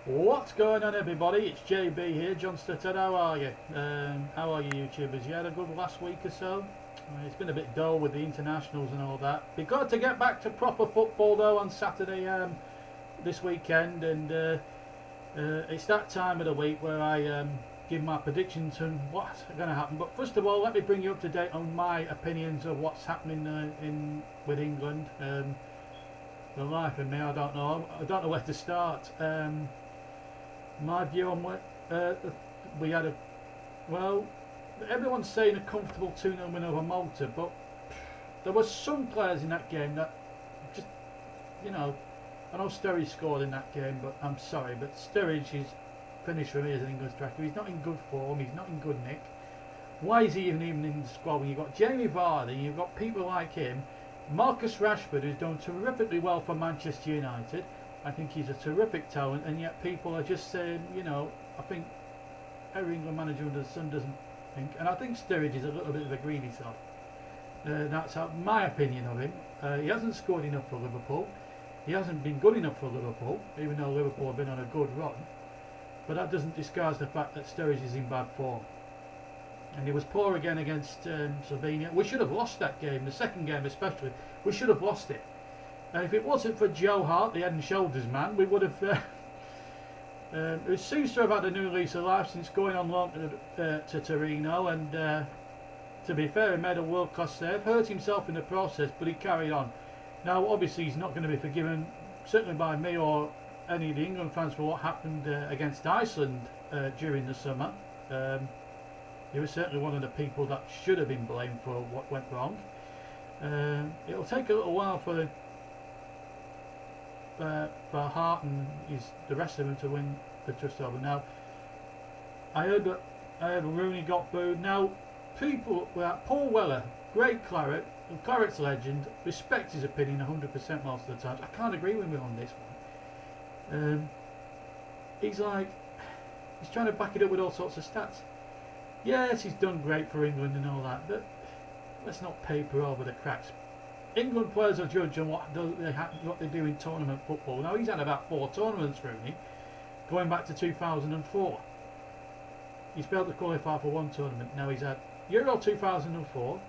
What's going on, everybody? It's JB here, John Stutted. How are you? How are you, YouTubers? You had a good last week or so? It's been a bit dull with the internationals and all that. Be good to get back to proper football though on Saturday this weekend, and it's that time of the week where I give my predictions on what's going to happen. But first of all, let me bring you up to date on my opinions of what's happening with England. The life of me, I don't know where to start. My view on what we had everyone's saying a comfortable 2-0 win over Malta, but there were some players in that game that just, I know Sturridge scored in that game, but I'm sorry, but Sturridge is finished for me as an England striker. He's not in good form, he's not in good nick. Why is he even in the squad when you've got Jamie Vardy, you've got people like him, Marcus Rashford, who's done terrifically well for Manchester United. I think he's a terrific talent, and yet people are just saying, I think every England manager under the sun doesn't think, and I think Sturridge is a little bit of a greedy sod. That's my opinion of him. He hasn't scored enough for Liverpool. He hasn't been good enough for Liverpool, even though Liverpool have been on a good run. But that doesn't disguise the fact that Sturridge is in bad form. And he was poor again against Slovenia. We should have lost that game, the second game especially. We should have lost it. And if it wasn't for Joe Hart, the head and shoulders man, we would have... who seems to have had a new lease of life since going on loan to Torino. And to be fair, he made a world-class save. Hurt himself in the process, but he carried on. Now, obviously, he's not going to be forgiven, certainly by me or any of the England fans, for what happened against Iceland during the summer. He was certainly one of the people that should have been blamed for what went wrong. It'll take a little while for Hart and the rest of them to win the trust over. Now, I heard Rooney got booed. Now, people, Paul Weller, great Claret's legend, respect his opinion 100% most of the time. I can't agree with him on this one. He's trying to back it up with all sorts of stats. Yes, he's done great for England and all that, but let's not paper over the cracks. England players are judged on what they do in tournament football. Now, he's had about 4 tournaments, Rooney, going back to 2004. He's failed to qualify for 1 tournament. Now, he's had Euro 2004,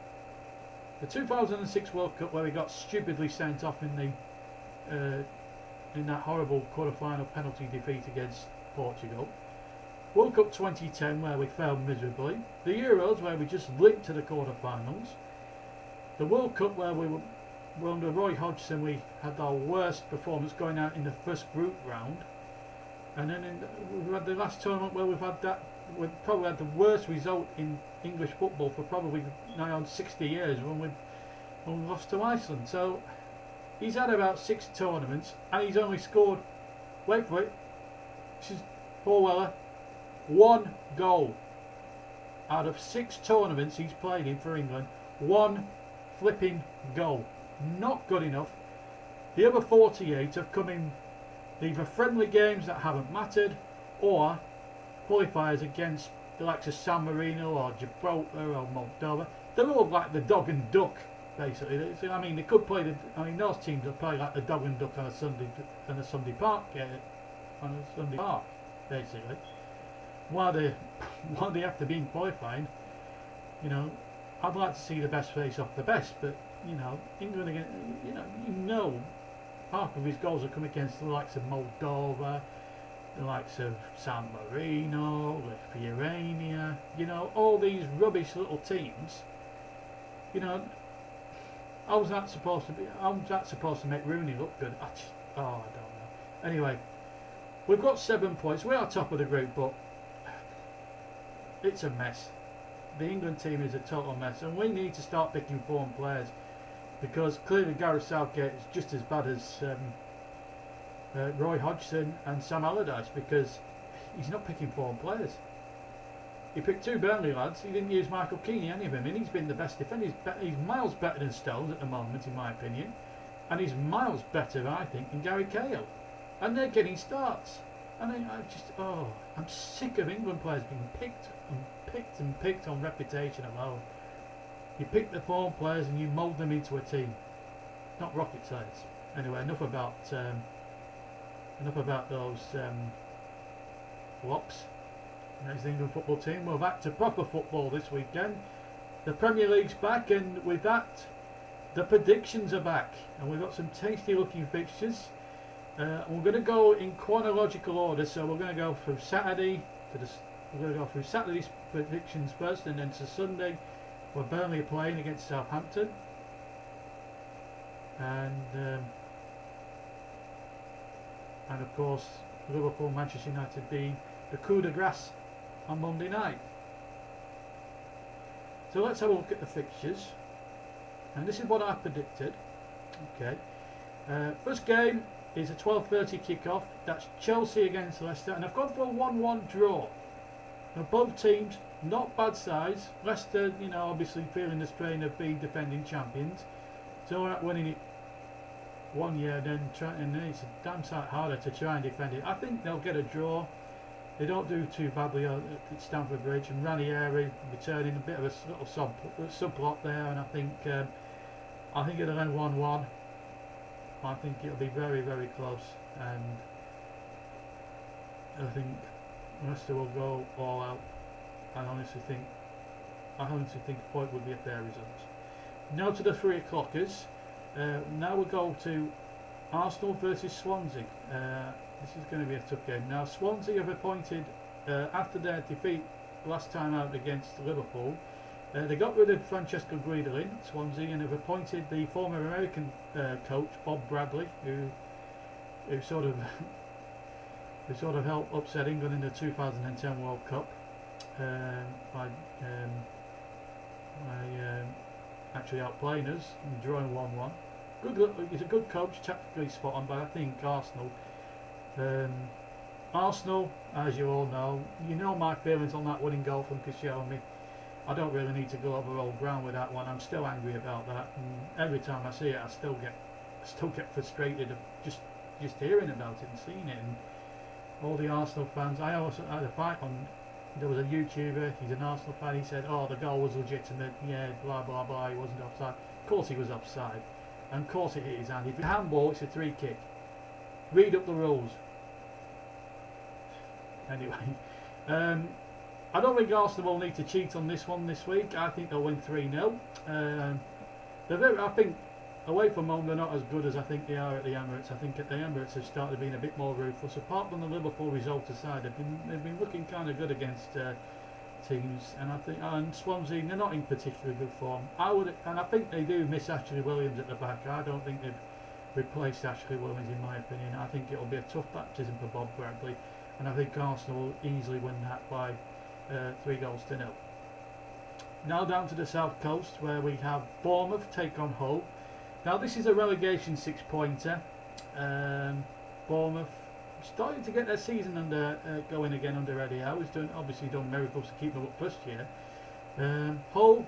the 2006 World Cup where he got stupidly sent off in that horrible quarter-final penalty defeat against Portugal. World Cup 2010 where we failed miserably. The Euros where we just limped to the quarter-finals. The World Cup where we were under Roy Hodgson, we had our worst performance going out in the first group round. And then we've had the last tournament where we've probably had the worst result in English football for probably now on 60 years when we lost to Iceland. So he's had about 6 tournaments and he's only scored, wait for it, this is Paul Weller, 1 goal out of 6 tournaments he's played in for England. 1 flipping goal. Not good enough. The other 48 have come in either friendly games that haven't mattered or qualifiers against the likes of San Marino or Gibraltar or Moldova. They're all like the dog and duck, basically. I mean, they could play those teams will play like the dog and duck on a Sunday park, basically. While they have to be in qualifying, I'd like to see the best face off the best, but England again, half of his goals have come against the likes of Moldova, the likes of San Marino, Lithuania, all these rubbish little teams. How's that supposed to make Rooney look good? I don't know. Anyway, we've got 7 points. We are top of the group, but it's a mess. The England team is a total mess, and we need to start picking form players, because clearly Gareth Southgate is just as bad as Roy Hodgson and Sam Allardyce, because he's not picking form players. He picked 2 Burnley lads. He didn't use Michael Keane, any of them, and he's been the best defender. He's miles better than Stones at the moment, in my opinion, and he's miles better, I think, than Gary Cahill, and they're getting starts. And I'm sick of England players being picked on reputation alone. You pick the form players and you mould them into a team. Not rocket science. Anyway, enough about those flops. There's the England football team. We're back to proper football this weekend. The Premier League's back, and with that, the predictions are back, and we've got some tasty looking fixtures. We're going to go in chronological order, so we're going to go through Saturday we're going to go through Saturday's predictions first, and then to Sunday, where Burnley are playing against Southampton, and of course Liverpool, Manchester United being the coup de grace on Monday night. So let's have a look at the fixtures, and this is what I predicted. Okay, first game is a 12:30 kick-off. That's Chelsea against Leicester, and I've gone for a 1-1 draw. Now both teams not bad size. Leicester, you know, obviously feeling the strain of being defending champions, so we're not winning it one year, then and then it's a damn sight harder to try and defend it. I think they'll get a draw. They don't do too badly at Stamford Bridge, and Ranieri returning, a bit of a little subplot there, and I think it'll end 1-1. I think it'll be very, very close, and I think Leicester will go all out. I honestly think a point would be a fair result. Now to the 3 o'clockers. Now we'll go to Arsenal versus Swansea. This is going to be a tough game. Now Swansea have appointed, after their defeat last time out against Liverpool, they got rid of Francesco Guidolin, Swansea, and have appointed the former American coach Bob Bradley, who sort of helped upset England in the 2010 World Cup by actually outplaying us and drawing 1-1. He's a good coach, tactically spot on, but I think Arsenal, as you all know, you know my feelings on that winning goal from Koscielny. I don't really need to go over old ground with that one. I'm still angry about that, and every time I see it, I still get frustrated of just hearing about it and seeing it. And all the Arsenal fans, I also had a fight on. There was a YouTuber, he's an Arsenal fan. He said, "Oh, the goal was legitimate. Yeah, blah blah blah. He wasn't offside." Of course, he was offside, and of course, it hit his hand. If it's a handball, it's a free kick. Read up the rules. Anyway, I don't think Arsenal will need to cheat on this one this week. I think they'll win 3-0. I think away from home they're not as good as I think they are at the Emirates. I think at the Emirates they've started being a bit more ruthless. Apart from the Liverpool result aside, they've been looking kind of good against teams. And I think Swansea, they're not in particularly good form. I think they do miss Ashley Williams at the back. I don't think they've replaced Ashley Williams in my opinion. I think it'll be a tough baptism for Bob Bradley, and I think Arsenal will easily win that by 3-0. Now down to the south coast, where we have Bournemouth take on Hull. Now this is a relegation 6-pointer. Bournemouth starting to get their season going again under Eddie Howe. He's obviously done miracles to keep them up first year. Hull,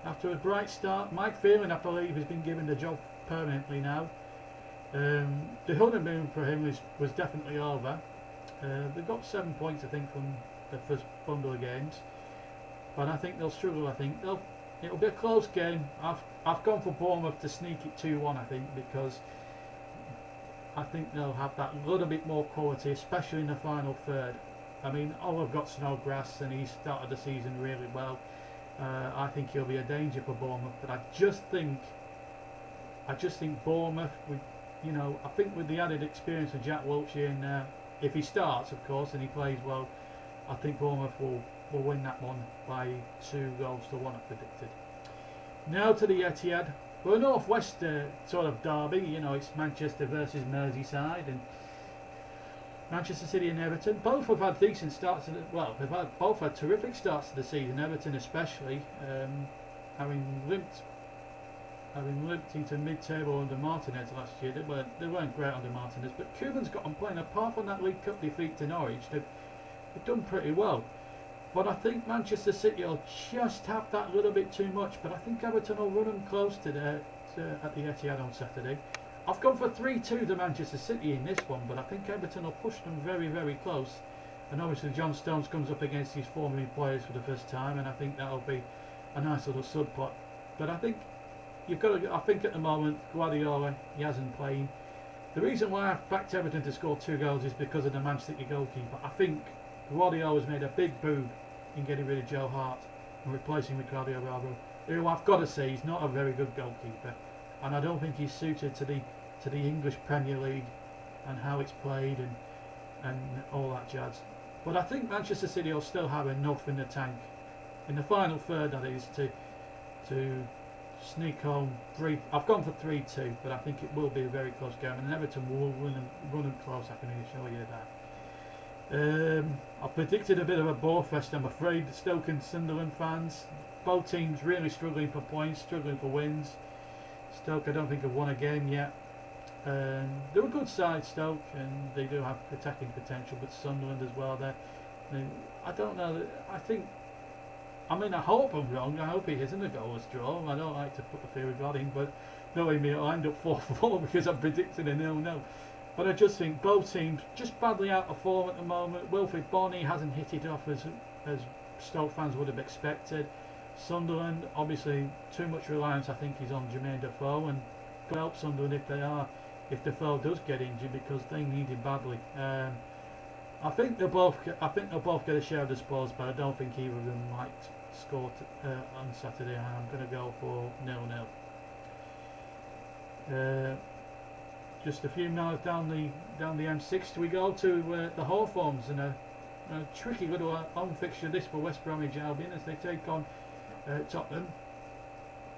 after a bright start, Mike Phelan, I believe, has been given the job permanently now. The honeymoon for him was definitely over. They've got 7 points, I think, from the first bundle of games, but I think they'll struggle. I think it'll be a close game. I've gone for Bournemouth to sneak it 2-1. I think, because I think they'll have that little bit more quality, especially in the final third. I mean, I've got Snodgrass, and he's started the season really well. I think he'll be a danger for Bournemouth, but I just think Bournemouth, I think with the added experience of Jack Wilshere in there, if he starts, of course, and he plays well, I think Bournemouth will win that one by 2-1, I predicted. Now to the Etihad. For a northwest sort of derby, it's Manchester versus Merseyside, and Manchester City and Everton. Both have had decent starts. Both had terrific starts to the season. Everton especially, having limped into mid-table under Martinez last year. They weren't great under Martinez, but Cuban's got them playing. Apart from that League Cup defeat to Norwich, they've done pretty well. But I think Manchester City will just have that little bit too much. But I think Everton will run them close at the Etihad on Saturday. I've gone for 3-2 to Manchester City in this one, but I think Everton will push them very, very close. And obviously John Stones comes up against his former players for the first time, and I think that'll be a nice little subplot. But I think I think at the moment Guardiola, he hasn't played. The reason why I've backed Everton to score 2 goals is because of the Man City goalkeeper. I think Guardiola's made a big boob in getting rid of Joe Hart and replacing with Claudio Bravo, who I've got to say is not a very good goalkeeper, and I don't think he's suited to the English Premier League and how it's played and all that jazz. But I think Manchester City will still have enough in the tank in the final third, that is, to sneak home 3. I've gone for 3-2, but I think it will be a very close game, and Everton will run them close. I can assure you that. I predicted a bit of a bore fest, I'm afraid. Stoke and Sunderland fans, both teams really struggling for points, struggling for wins. Stoke, I don't think have won a game yet. They're a good side, Stoke, and they do have attacking potential, but Sunderland as well. I don't know. I hope I'm wrong. I hope it isn't a goalless draw. I don't like to put the fear of God in, but knowing me, it'll end up 4-4 because I'm predicting a 0-0. But I just think both teams just badly out of form at the moment. Wilfried Bony hasn't hit it off as Stoke fans would have expected. Sunderland, obviously, too much reliance, I think, is on Jermaine Defoe, and could help Sunderland if Defoe does get injured, because they need him badly. I think they'll both get a share of the spoils, but I don't think either of them might score on Saturday. I'm going to go for 0-0. Just a few miles down the M6 we go to the Hawthorns, and a tricky little home fixture this for West Bromwich Albion as they take on Tottenham,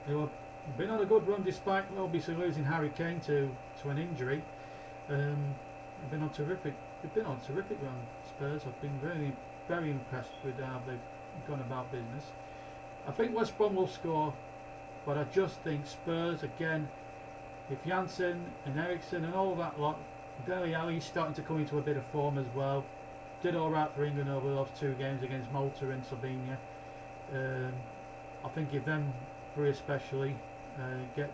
who have been on a good run despite obviously losing Harry Kane to an injury. They've been on a terrific run. Spurs have been really very impressed with how they've gone about business. I think West Brom will score, but I just think Spurs again. If Janssen and Eriksson and all that lot, Dele Alli's starting to come into a bit of form as well. Did all right for England over those 2 games against Malta and Slovenia. I think if them 3 especially get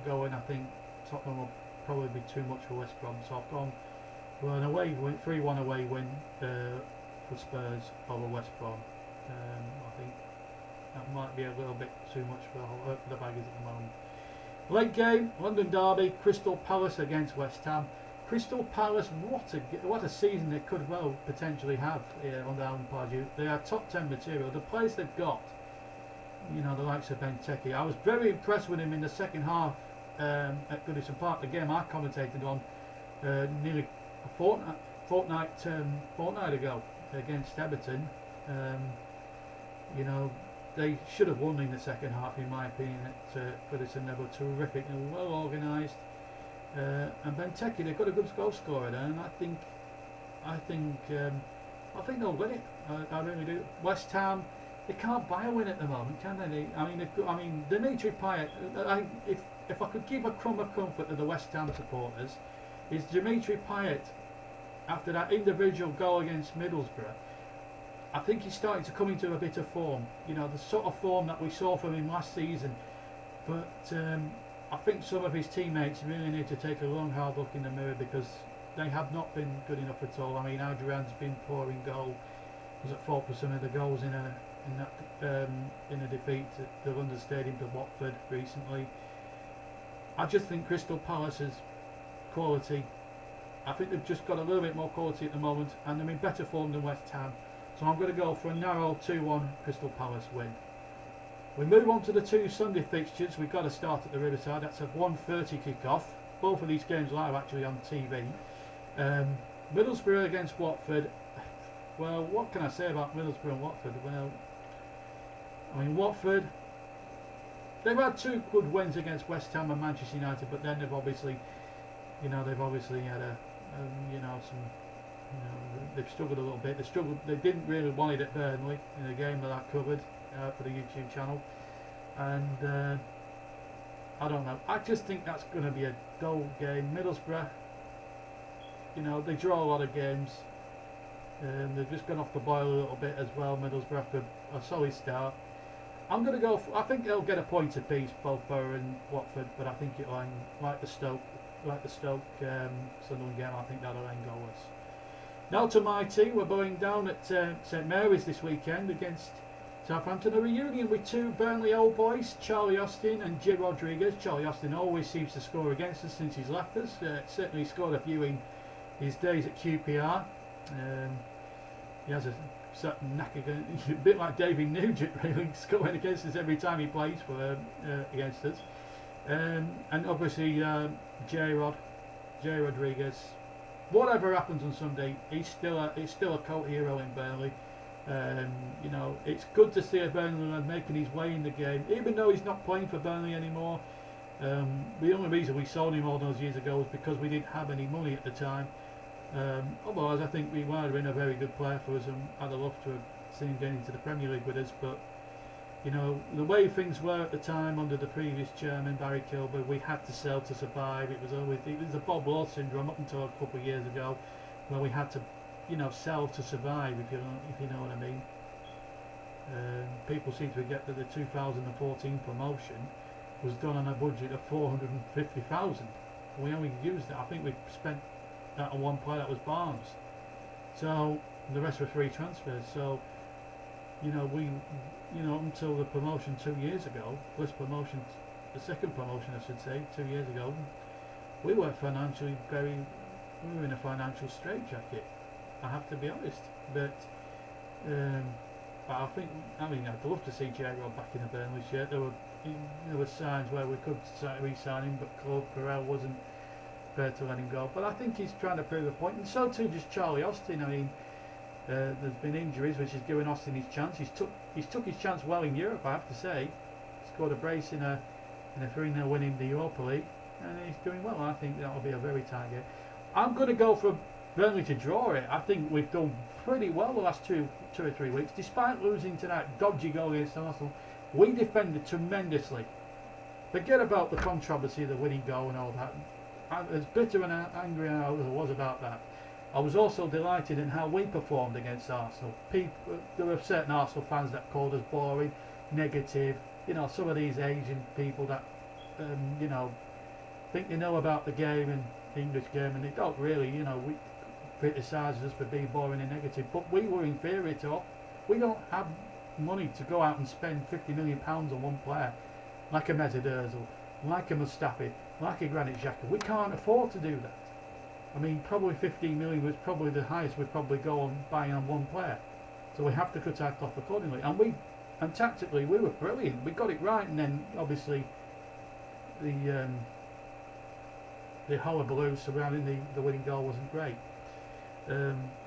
going, I think Tottenham will probably be too much for West Brom. So I've gone for an away win, 3-1 away win for Spurs over West Brom. I think that might be a little bit too much for the Baggies at the moment. Late game, London derby, Crystal Palace against West Ham. Crystal Palace, what a season they could well potentially have under Alan Pardew. They are top 10 material. The players they've got, the likes of Benteke. I was very impressed with him in the second half at Goodison Park. The game I commentated on nearly a fortnight ago against Everton. They should have won in the second half, in my opinion, at Goodison. They were terrific and well organised. And Benteke, they've got a good goal scorer there, and I think they'll win it. I really do. West Ham, they can't buy a win at the moment, can they? Dimitri Payet. If I could give a crumb of comfort to the West Ham supporters, is Dimitri Payet, after that individual goal against Middlesbrough, I think he's starting to come into a bit of form. The sort of form that we saw from him last season. But I think some of his teammates really need to take a long, hard look in the mirror, because they have not been good enough at all. Adrian's been poor in goal. Was at fault for some of the goals in a defeat at the London Stadium to Watford recently. I just think Crystal Palace's quality. I think they've just got a little bit more quality at the moment, and they're in better form than West Ham. So I'm going to go for a narrow 2-1 Crystal Palace win. We move on to the 2 Sunday fixtures. We've got to start at the Riverside. That's a 1:30 kick-off. Both of these games live actually on TV. Middlesbrough against Watford. Well, what can I say about Middlesbrough and Watford? Well, Watford, they've had 2 good wins against West Ham and Manchester United, but then they've obviously had they've struggled a little bit. They didn't really want it at Burnley in a game that I covered for the YouTube channel, and I don't know. I just think that's going to be a dull game. Middlesbrough, they draw a lot of games. They've just gone off the boil a little bit as well. Middlesbrough after a solid start. I'm going to go I think they'll get a point apiece, both Borough and Watford, but I think it'll end like the Stoke Sunderland game. I think that'll end goalless. Now to my team. We're going down at St Mary's this weekend against Southampton. A reunion with 2 Burnley old boys, Charlie Austin and Jay Rodriguez. Charlie Austin always seems to score against us since he's left us. Certainly scored a few in his days at QPR. he has a certain knack again, a bit like David Nugent, really, scoring against us every time he plays for against us. And obviously Jay Rodriguez. Whatever happens on Sunday, he's still a cult hero in Burnley. You know, it's good to see a Burnley making his way in the game, even though he's not playing for Burnley anymore. The only reason we sold him all those years ago was because we didn't have any money at the time. Otherwise, I think he might have been a very good player for us, and I'd have loved to have seen him getting into the Premier League with us. But you know, the way things were at the time under the previous chairman Barry Kilby, we had to sell to survive. It was the Bob Law syndrome up until a couple of years ago, where we had to, you know, sell to survive. If you know what I mean. People seem to forget that the 2014 promotion was done on a budget of 450,000. We only used that. I think we spent that on one player, that was Barnes. So the rest were free transfers. So you know, until the promotion 2 years ago, this promotion, the second promotion I should say, 2 years ago, we were financially we were in a financial straitjacket. I have to be honest. But I mean, I'd love to see J-Rod back in the Burnley shirt. There were signs where we could re-sign him, but Claude Perel wasn't prepared to let him go. But I think he's trying to prove a point, and so too does Charlie Austin. I mean, there's been injuries which has given Austin his chance. He's took his chance well in Europe, I have to say. Scored a brace in a 3-0 win in the Europa League, and he's doing well. I think that'll be a very tight game. I'm going to go for Burnley to draw it. I think we've done pretty well the last two or 3 weeks, despite losing to that dodgy goal against Arsenal. We defended tremendously. Forget about the controversy of the winning goal and all that. As bitter and angry as I was about that, I was also delighted in how we performed against Arsenal. There were certain Arsenal fans that called us boring, negative. You know, some of these Asian people that, you know, think they know about the game and the English game, and they don't really. You know, we criticise us for being boring and negative, but we were inferior to. We don't have money to go out and spend £50 million on one player, like a Mesut Ozil, like a Mustafi, like a Granit Xhaka. We can't afford to do that. I mean, probably 15 million was probably the highest we'd probably go on buying on one player. So we have to cut our cloth accordingly. And tactically we were brilliant. We got it right, and then obviously the hullabaloo surrounding the winning goal wasn't great.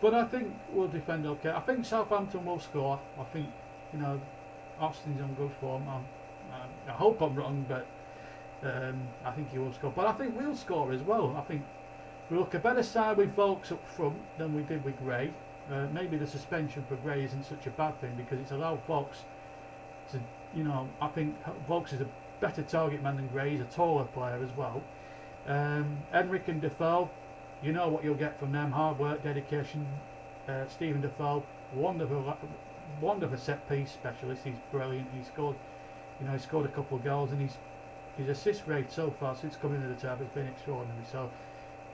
But I think we'll defend okay. I think Southampton will score. I think, you know, Austin's on good form. I hope I'm wrong, but I think he will score. But I think we'll score as well. I think we look a better side with Volks up front than we did with Gray. Maybe the suspension for Gray isn't such a bad thing, because it's allowed Volks to, you know, I think Volks is a better target man than Gray. He's a taller player as well. Enric and Defoe, you know what you'll get from them: hard work, dedication. Stephen Defoe, wonderful set piece specialist. He's brilliant. He scored a couple of goals, and his assist rate so far since coming to the club has been extraordinary. So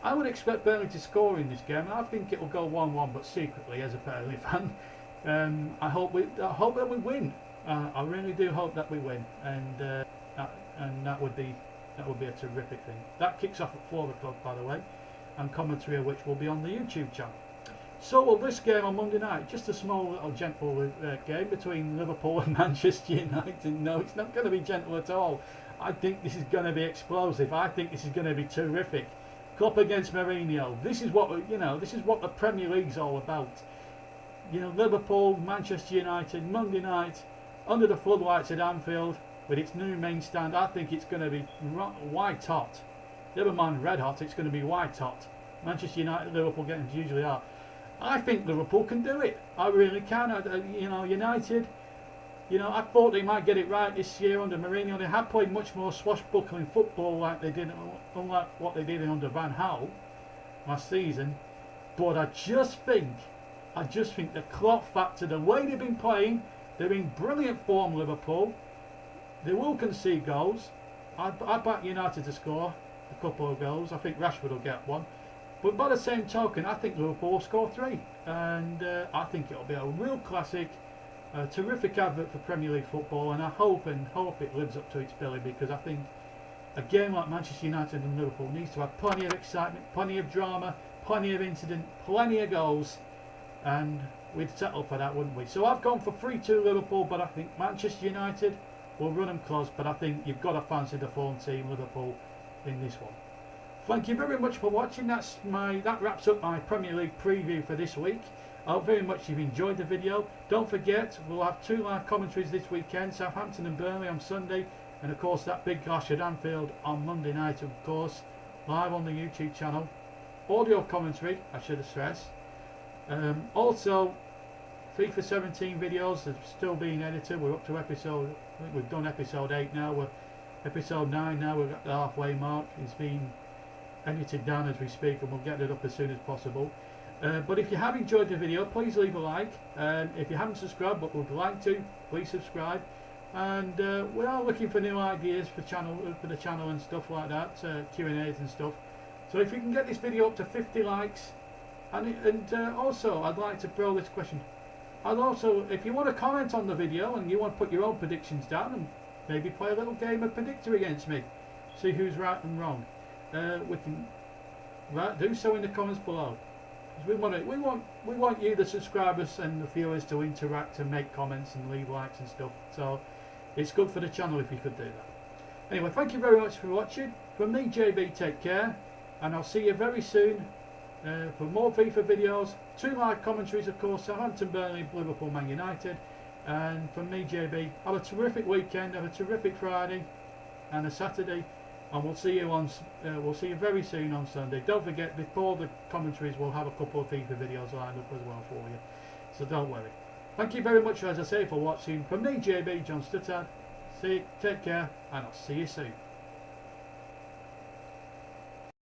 I would expect Burnley to score in this game, and I think it will go 1-1, but secretly, as a Burnley fan, I hope that we win. I really do hope that we win, and that would be a terrific thing. That kicks off at 4 o'clock, by the way, and commentary of which will be on the YouTube channel. So will this game on Monday night, just a small little gentle game between Liverpool and Manchester United. No, it's not going to be gentle at all. I think this is going to be explosive. I think this is going to be terrific. Klopp against Mourinho. This is what the Premier League's all about. You know, Liverpool, Manchester United, Monday night, under the floodlights at Anfield with its new main stand. I think it's going to be white hot. Never mind red hot. It's going to be white hot. Manchester United, Liverpool games usually are. I think Liverpool can do it. I really can. United. You know, I thought they might get it right this year under Mourinho. They have played much more swashbuckling football, unlike what they did under Van Gaal last season. But I just think the Klopp factor, the way they've been playing, they're in brilliant form. Liverpool. They will concede goals. I back United to score a couple of goals. I think Rashford will get one. But by the same token, I think Liverpool will score 3, and I think it'll be a real classic. A terrific advert for Premier League football, and I hope it lives up to its billing, because I think a game like Manchester United and Liverpool needs to have plenty of excitement, plenty of drama, plenty of incident, plenty of goals, and we'd settle for that, wouldn't we? So I've gone for 3-2 Liverpool, but I think Manchester United will run them close, but I think you've got to fancy the form team Liverpool in this one. Thank you very much for watching. That wraps up my Premier League preview for this week. I hope very much you've enjoyed the video. Don't forget, we'll have 2 live commentaries this weekend, Southampton and Burnley on Sunday, and of course that big clash at Anfield on Monday night, of course, live on the YouTube channel. Audio commentary, I should have stressed. Also, FIFA 17 videos are still being edited. We're up to episode, I think we've done episode 8 now, we're episode 9 now, we're at the halfway mark. It's been edited down as we speak, and we'll get it up as soon as possible. But if you have enjoyed the video, please leave a like. If you haven't subscribed but would like to, please subscribe. And we are looking for new ideas for the channel and stuff like that, Q&As and stuff. So if you can get this video up to 50 likes, and also I'd like to throw this question. And also, if you want to comment on the video and you want to put your own predictions down and maybe play a little game of predictor against me, see who's right and wrong, we can do so in the comments below. We want you, the subscribers and the viewers, to interact and make comments and leave likes and stuff. So it's good for the channel if you could do that. Anyway, thank you very much for watching. From me, JB, take care, and I'll see you very soon for more FIFA videos, 2 live commentaries, of course, Southampton, Burnley, Liverpool, Man United. And from me, JB, have a terrific weekend, have a terrific Friday and a Saturday. And we'll see you very soon on Sunday. Don't forget, before the commentaries, we'll have a couple of FIFA videos lined up as well for you. So don't worry. Thank you very much, as I say, for watching. From me, JB, John Stuttard. Take care, and I'll see you soon.